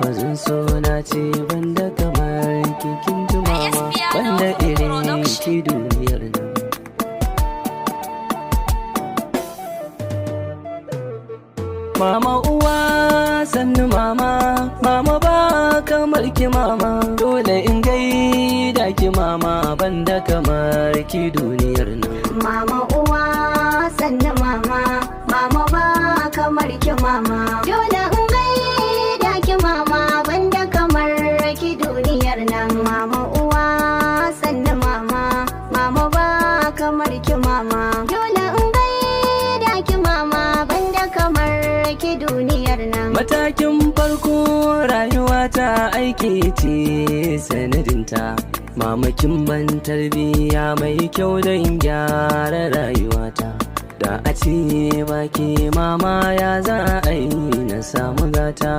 lafazin suna ce banda kamar kikin tumama, banda irin ki duniyar nan. Mama uwa sannu mama, mama ba kamar ki mama, dole in gaida ki mama, banda kamar ki duniyar nan. Mama uwa sannu mama, mama ba kamar ki mama, dole in gaida ki mama, banda kamar ki duniyar nan. Mama uwa sannu mama, mama ba kamar ki mama, dole in gaida ki mama, banda kamar ki duniyar nan. Matakin farko rayuwa ta aiki ce sanadinta, mamakin ban tarbiya mai kyau don gyara rayuwata. Da a ce baki mama ya za a yi na samu gata.